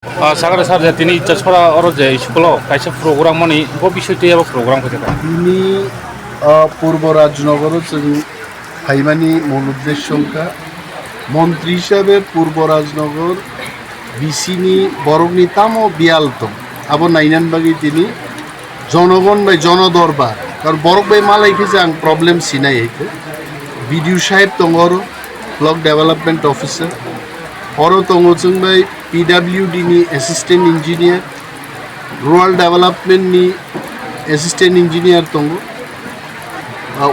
Sagara sarja tini icha chora oro je school kaisa program mani bo বিষয় তে program হতে থাকে তিনি পূর্ব রাজনগর হাইমানি মূল উদ্দেশ্য সংখ্যা মন্ত্রী হিসাবে পূর্ব রাজনগর বিসিনি বরগনি তামো বিয়ালতম আবো নাইনানবাগি তিনি জনগণ বাই জনদরবার কারণ বরক বাই মালাই খেয়েছে আং প্রবলেম সিনাই হইতে বিডিও সাহেব তঙ্গর ব্লক ডেভেলপমেন্ট অফিসার হরো তঙ্গচং বাই পিডাব্লিউডি নি অ্যাসিস্ট্যান্ট ইঞ্জিনিয়ার রুরাল ডেভেলপমেন্ট নি অ্যাসিস্ট্যান্ট ইঞ্জিনিয়ার তঙ্গ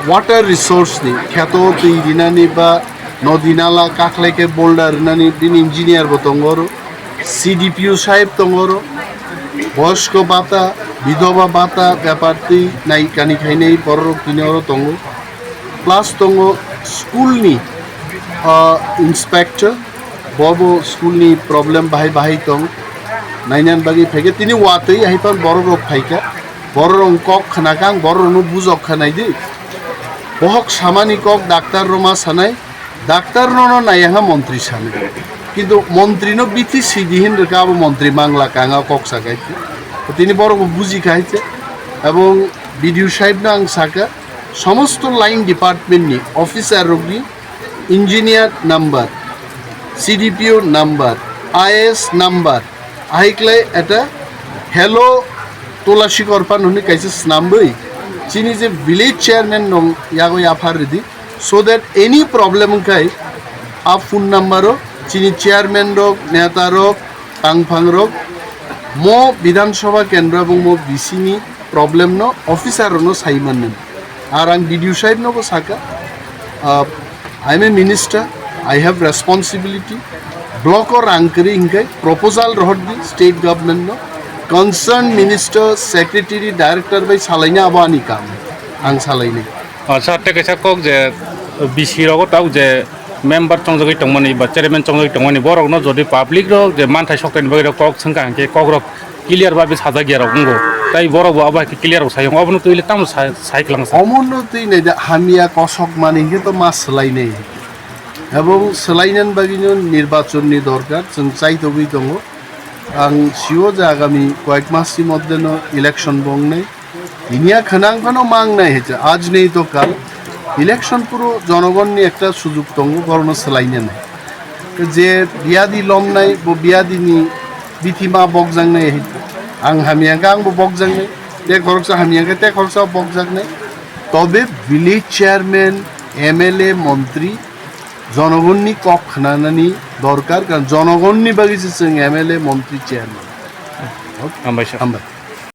ওয়াটার রিসোর্স নি খ্যাত তুই দিনানি বা নদী নালা কাকলাইকে বোল্ডার নানি দিন ইঞ্জিনিয়ার বো তঙ্গর সিডিপিও সাহেব তঙ্গর বয়স্ক ভাতা বিধবা ভাতা ব্যাপার তুই নাই কানি খাই নাই বড় কিনেওর তঙ্গ প্লাস তঙ্গ স্কুলনি ইন্সপেক্টর বব স্কুলনি প্রবলেম বাহাই বাহাই তং নাইনান বাগি ফাইকে তিনি ওয়াতই হাইপান বড় রোগ ফাইকা বড় রং কক খানাকাং বড় রং বুজক খানাই দি বহক সামানি কক ডাক্তার রমা সানাই ডাক্তার নন নাইহা মন্ত্রী সানে কিন্তু মন্ত্রী ন বিথি সিদিহীন রেখা মন্ত্রী বাংলা কাঙা কক সাকাইছে তিনি বড় বুঝি খাইছে এবং বিডিও সাহেব না আং সাকা সমস্ত লাইন ডিপার্টমেন্টনি অফিসার রোগী engineer number CDPO number IS number আহিকলাই এটা হেলো তোলাশি করপান হনি কাইছে নাম্বই চিনি যে ভিলেজ চেয়ারম্যান নং ইয়াগো আফার রেদি সো দ্যাট এনি প্রবলেম খাই আপ ফোন নাম্বারও চিনি চেয়ারম্যান রোগ নেতা রোগ টাংফাং রোগ মো বিধানসভা কেন্দ্র এবং মো বিসিনি প্রবলেম ন অফিসার ন সাইমান নেন আর আং বিডিও সাহেব নবো সাকা I am a minister I have responsibility. Block or anchoring inkai proposal rohd di state government no concerned minister secretary director by salaina abani kam ang salaini. Acha te kaisa kok je BC rogo tau je member chongjoi tongmani ba chairman chongjoi tongmani borok no jodi public ro je manthai sokten bagi kok sangka ke kok ro clear babe saja gya ro ngo tai borok bo aba ke clear sayong obno tuile tam saiklang sa omonno tui ne hamia kosok mani ke to mas lainai এবং সোলাইনান বাগিনো নির্বাচনী দরকার जों চাইতবই দङ आं सियो যে আগামী কয়েক মাসের মধ্যে ইলেকশন বংনে ইনিয়া খানাংখানো মাং নাই হেছে আজ নেই তো কাল ইলেকশন পুরো জনগণ নিয়ে একটা সুযোগ দङ গরণ সোলাইনান যে বিয়াদি লম নাই বো বিয়াদি নি বিথিমা বকজাং নাই হেছে आं হামিয়াঙ্গা আং বো বকজাং নাই তে খরচা হামিয়াঙ্গা তে খরচা বকজাং নাই তবে ভিলেজ চেয়ারম্যান এমএলএ মন্ত্রী জনগণনি কক খানানি দরকার কারণ জনগণনি বাগিছে जों এমএলএ মন্ত্রী চেয়ারম্যান আমবাই